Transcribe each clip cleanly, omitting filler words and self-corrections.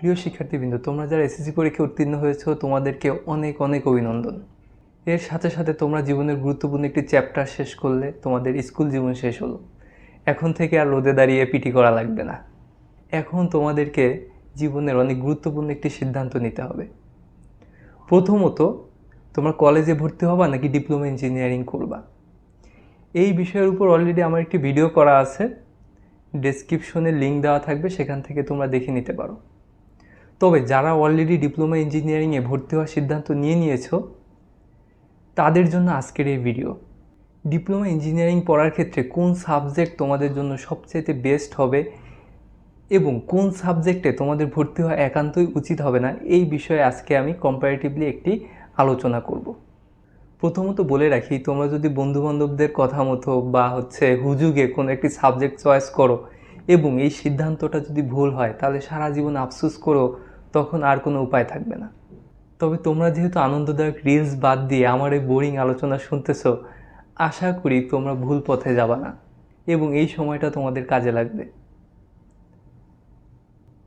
প্রিয় শিক্ষার্থীবৃন্দ, তোমরা যারা এসএসসি পরীক্ষায় উত্তীর্ণ হয়েছো তোমাদেরকে অনেক অনেক অভিনন্দন। এর সাথে সাথে তোমরা জীবনের গুরুত্বপূর্ণ একটি চ্যাপ্টার শেষ করলে, তোমাদের স্কুল জীবন শেষ হলো। এখন থেকে আর রোদে দাঁড়িয়ে পিটি করা লাগবে না। এখন তোমাদেরকে জীবনের অনেক গুরুত্বপূর্ণ একটি সিদ্ধান্ত নিতে হবে। প্রথমত, তোমরা কলেজে ভর্তি হবা নাকি ডিপ্লোমা ইঞ্জিনিয়ারিং করবা। এই বিষয়ের উপর অলরেডি আমার একটি ভিডিও করা আছে, ডেসক্রিপশনে লিঙ্ক দেওয়া থাকবে, সেখান থেকে তোমরা দেখে নিতে পারো। তবে যারা অলরেডি ডিপ্লোমা ইঞ্জিনিয়ারিংয়ে ভর্তি হওয়ার সিদ্ধান্ত নিয়েছো তাদের জন্য আজকের এই ভিডিও। ডিপ্লোমা ইঞ্জিনিয়ারিং পড়ার ক্ষেত্রে কোন সাবজেক্ট তোমাদের জন্য সবচেয়ে বেস্ট হবে এবং কোন সাবজেক্টে তোমাদের ভর্তি হওয়া একান্তই উচিত হবে না, এই বিষয়ে আজকে আমি কম্পারেটিভলি একটি আলোচনা করব। প্রথমত বলে রাখি, তোমরা যদি বন্ধুবান্ধবদের কথা মতো বা হুজুগে কোনো একটি সাবজেক্ট চয়েস করো এবং এই সিদ্ধান্তটা যদি ভুল হয়, তাহলে সারা জীবন আফসোস করো, তখন আর কোনো উপায় থাকবে না। তবে তোমরা যেহেতু আনন্দদায়ক রিলস বাদ দিয়ে আমার এই বোরিং আলোচনা শুনতেছো, আশা করি তোমরা ভুল পথে যাবা না এবং এই সময়টা তোমাদের কাজে লাগবে।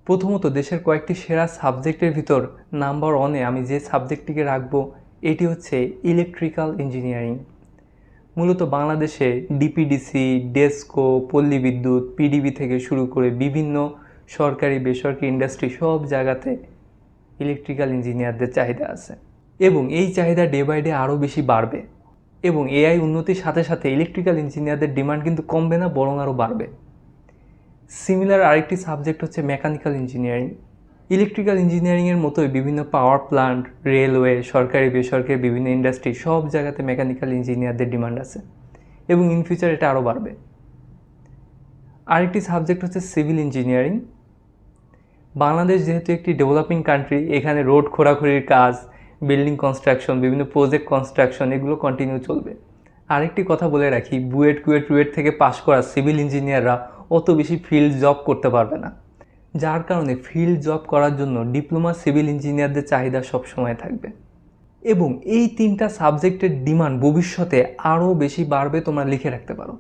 প্রথমত, দেশের কয়েকটি সেরা সাবজেক্টের ভিতর নাম্বার 1-এ আমি যে সাবজেক্টটিকে রাখবো এটি হচ্ছে ইলেকট্রিক্যাল ইঞ্জিনিয়ারিং। মূলত বাংলাদেশে ডিপিডিসি, ডেসকো, পল্লী বিদ্যুৎ, পিডিবি থেকে শুরু করে বিভিন্ন সরকারি বেসরকারি ইন্ডাস্ট্রি সব জায়গাতে ইলেকট্রিক্যাল ইঞ্জিনিয়ারদের চাহিদা আছে এবং এই চাহিদা ডে বাই ডে আরও বেশি বাড়বে এবং এআই উন্নতির সাথে সাথে ইলেকট্রিক্যাল ইঞ্জিনিয়ারদের ডিমান্ড কিন্তু কমবে না, বরং আরও বাড়বে। সিমিলার আরেকটি সাবজেক্ট হচ্ছে মেকানিক্যাল ইঞ্জিনিয়ারিং। ইলেকট্রিক্যাল ইঞ্জিনিয়ারিংয়ের মতোই বিভিন্ন পাওয়ার প্ল্যান্ট, রেলওয়ে, সরকারি বেসরকারি বিভিন্ন ইন্ডাস্ট্রি সব জায়গাতে মেকানিক্যাল ইঞ্জিনিয়ারদের ডিমান্ড আছে এবং ইন ফিউচার এটা আরও বাড়বে। আরেকটি সাবজেক্ট হচ্ছে সিভিল ইঞ্জিনিয়ারিং। বাংলাদেশ যেহেতু একটি ডেভেলপিং কান্ট্রি, এখানে রোড খোঁড়াখুড়ির কাজ, বিল্ডিং কনস্ট্রাকশন, বিভিন্ন প্রজেক্ট কনস্ট্রাকশন এগুলো কন্টিনিউ চলবে। আরেকটি কথা বলে রাখি, বুয়েট, কুয়েট, রুয়েট থেকে পাশ করা সিভিল ইঞ্জিনিয়াররা অত বেশি ফিল্ড জব করতে পারবে না, যার কারণে ফিল্ড জব করার জন্য ডিপ্লোমা সিভিল ইঞ্জিনিয়ারদের চাহিদা সবসময় থাকবে এবং এই তিনটা সাবজেক্টের ডিমান্ড ভবিষ্যতে আরও বেশি বাড়বে, তোমরা লিখে রাখতে পারো।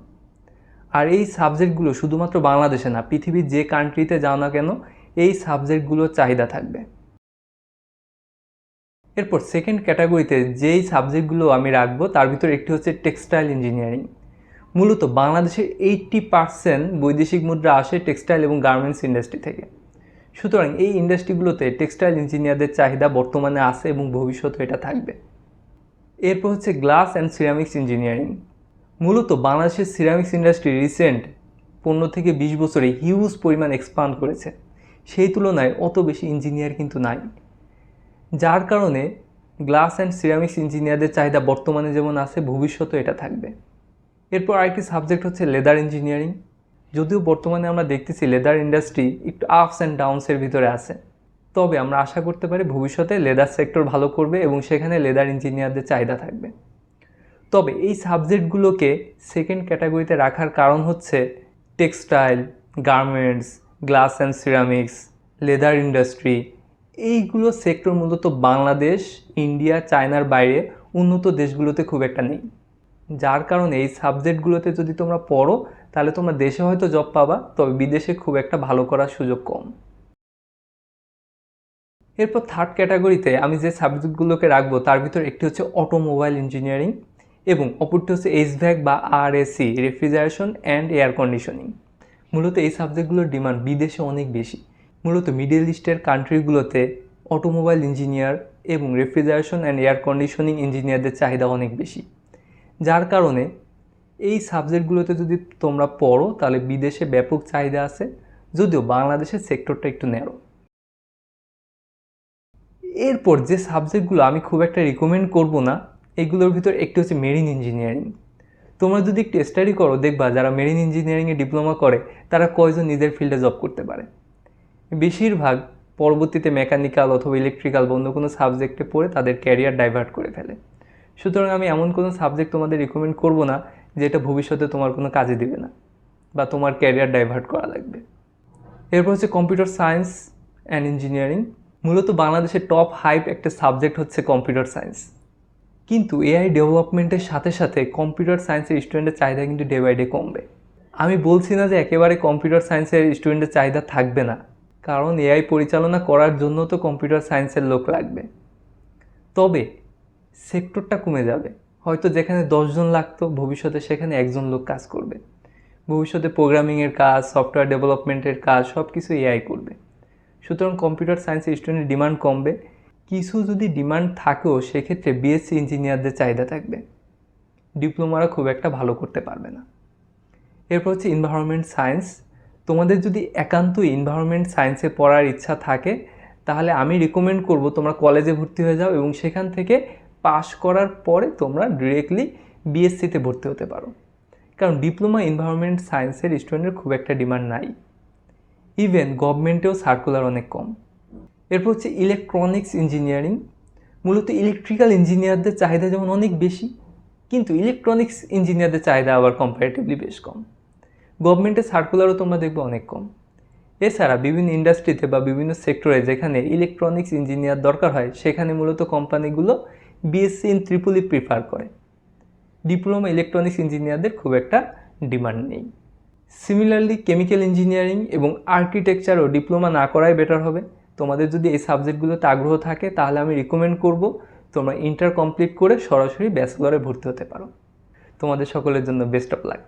আর এই সাবজেক্টগুলো শুধুমাত্র বাংলাদেশে না, পৃথিবীর যে কান্ট্রিতে যাও না কেন এই সাবজেক্টগুলোর চাহিদা থাকবে। এরপর সেকেন্ড ক্যাটাগরিতে যেই সাবজেক্টগুলো আমি রাখবো তার ভিতর একটি হচ্ছে টেক্সটাইল ইঞ্জিনিয়ারিং। মূলত বাংলাদেশের 80% বৈদেশিক মুদ্রা আসে টেক্সটাইল এবং গার্মেন্টস ইন্ডাস্ট্রি থেকে। সুতরাং এই ইন্ডাস্ট্রিগুলোতে টেক্সটাইল ইঞ্জিনিয়ারদের চাহিদা বর্তমানে আছে এবং ভবিষ্যতে এটা থাকবে। এরপর হচ্ছে গ্লাস অ্যান্ড সিরামিক্স ইঞ্জিনিয়ারিং। মূলত বাংলাদেশের সিরামিক্স ইন্ডাস্ট্রি রিসেন্ট 15 থেকে 20 বছরে হিউজ পরিমাণ এক্সপান্ড করেছে, সেই তুলনায় অত বেশি ইঞ্জিনিয়ার কিন্তু নাই, যার কারণে গ্লাস অ্যান্ড সিরামিক্স ইঞ্জিনিয়ারদের চাহিদা বর্তমানে যেমন আছে ভবিষ্যতে এটা থাকবে। এরপর আরেকটি সাবজেক্ট হচ্ছে লেদার ইঞ্জিনিয়ারিং। যদিও বর্তমানে আমরা দেখতেছি লেদার ইন্ডাস্ট্রি একটু আপস অ্যান্ড ডাউনসের ভিতরে আছে, তবে আমরা আশা করতে পারি ভবিষ্যতে লেদার সেক্টর ভালো করবে এবং সেখানে লেদার ইঞ্জিনিয়ারদের চাহিদা থাকবে। তবে এই সাবজেক্টগুলোকে সেকেন্ড ক্যাটাগরিতে রাখার কারণ হচ্ছে textile, garments, glass and ceramics, leather industry এইগুলো সেক্টর মূলত বাংলাদেশ, ইন্ডিয়া, চায়নার বাইরে উন্নত দেশগুলোতে খুব একটা নেই, যার কারণে এই সাবজেক্টগুলোতে যদি তোমরা পড়ো তাহলে তোমরা দেশে হয়তো জব পাবা, তবে বিদেশে খুব একটা ভালো করার সুযোগ কম। এরপর থার্ড ক্যাটাগরিতে আমি যে সাবজেক্টগুলোকে রাখবো তার ভিতর একটি হচ্ছে অটোমোবাইল ইঞ্জিনিয়ারিং এবং অপরটি হচ্ছে এইচভ্যাক বা RAC, refrigeration and air conditioning. মূলত এই সাবজেক্টগুলোর ডিমান্ড বিদেশে অনেক বেশি। মূলত মিডল ইস্টের কান্ট্রিগুলোতে অটোমোবাইল ইঞ্জিনিয়ার এবং রেফ্রিজারেশন অ্যান্ড এয়ার কন্ডিশনিং ইঞ্জিনিয়ারদের চাহিদা অনেক বেশি, যার কারণে এই সাবজেক্টগুলোতে যদি তোমরা পড়ো তাহলে বিদেশে ব্যাপক চাহিদা আছে, যদিও বাংলাদেশের সেক্টরটা একটু ন্যারো। এরপর যে সাবজেক্টগুলো আমি খুব একটা রিকমেন্ড করব না, এগুলোর ভিতর একটি হচ্ছে মেরিন ইঞ্জিনিয়ারিং। তোমরা যদি একটু স্টাডি করো দেখবা যারা মেরিন ইঞ্জিনিয়ারিংয়ে ডিপ্লোমা করে তারা কয়জন নিজের ফিল্ডে জব করতে পারে। বেশিরভাগ পরবর্তীতে মেকানিক্যাল অথবা ইলেকট্রিক্যাল বা অন্য কোনো সাবজেক্টে পড়ে তাদের ক্যারিয়ার ডাইভার্ট করে ফেলে। সুতরাং আমি এমন কোনো সাবজেক্ট তোমাদের রিকমেন্ড করব না যেটা ভবিষ্যতে তোমার কোনো কাজে দিবে না বা তোমার ক্যারিয়ার ডাইভার্ট করা লাগবে। এরপর হচ্ছে কম্পিউটার সায়েন্স অ্যান্ড ইঞ্জিনিয়ারিং। মূলত বাংলাদেশের টপ হাইপ একটা সাবজেক্ট হচ্ছে কম্পিউটার সায়েন্স, কিন্তু এআই ডেভেলপমেন্টের সাথে সাথে কম্পিউটার সায়েন্সের স্টুডেন্টের চাহিদা কিন্তু ডে বাই ডে কমবে। আমি বলছি না যে একেবারে কম্পিউটার সায়েন্সের স্টুডেন্টের চাহিদা থাকবে না, কারণ এআই পরিচালনা করার জন্য তো কম্পিউটার সায়েন্সের লোক লাগবে। তবে সেক্টরটা কমে যাবে, হয়তো যেখানে 10 জন লাগতো ভবিষ্যতে সেখানে 1 জন লোক কাজ করবে। ভবিষ্যতে প্রোগ্রামিংয়ের কাজ, সফটওয়্যার ডেভেলপমেন্টের কাজ সব কিছু এআই করবে। সুতরাং কম্পিউটার সায়েন্সের স্টুডেন্টের ডিমান্ড কমবে। কিছু যদি ডিমান্ড থাকেও সেক্ষেত্রে বিএসসি ইঞ্জিনিয়ারদের চাহিদা থাকবে, ডিপ্লোমারা খুব একটা ভালো করতে পারবে না। এরপর হচ্ছে এনভায়রনমেন্ট সায়েন্স। তোমাদের যদি একান্তই এনভায়রনমেন্ট সায়েন্সে পড়ার ইচ্ছা থাকে তাহলে আমি রিকমেন্ড করব তোমরা কলেজে ভর্তি হয়ে যাও এবং সেখান থেকে পাশ করার পরে তোমরা ডিরেক্টলি বিএসসিতে ভর্তি হতে পারো, কারণ ডিপ্লোমা এনভায়রনমেন্ট সায়েন্সের স্টুডেন্টের খুব একটা ডিমান্ড নাই। ইভেন গভর্নমেন্টেও সার্কুলার অনেক কম। এরপর হচ্ছে ইলেকট্রনিক্স ইঞ্জিনিয়ারিং। মূলত ইলেকট্রিক্যাল ইঞ্জিনিয়ারদের চাহিদা যেমন অনেক বেশি, কিন্তু ইলেকট্রনিক্স ইঞ্জিনিয়ারদের চাহিদা আবার কম্পারেটিভলি বেশ কম। গভর্নমেন্টের সার্কুলারও তোমরা দেখবে অনেক কম। এছাড়া বিভিন্ন ইন্ডাস্ট্রিতে বা বিভিন্ন সেক্টরে যেখানে ইলেকট্রনিক্স ইঞ্জিনিয়ার দরকার হয় সেখানে মূলত কোম্পানিগুলো বিএসসি ইন ট্রিপলই প্রিফার করে। ডিপ্লোমা ইলেকট্রনিক্স ইঞ্জিনিয়ারদের খুব একটা ডিমান্ড নেই। সিমিলারলি কেমিক্যাল ইঞ্জিনিয়ারিং এবং আর্কিটেকচারও ডিপ্লোমা না করাই বেটার হবে। তোমাদের যদি এই সাবজেক্টগুলোতে আগ্রহ থাকে তাহলে আমি রিকমেন্ড করব তোমরা ইন্টার কমপ্লিট করে সরাসরি ব্যাচেলরে ভর্তি হতে পারো। তোমাদের সকলের জন্য বেস্ট অফ লাক।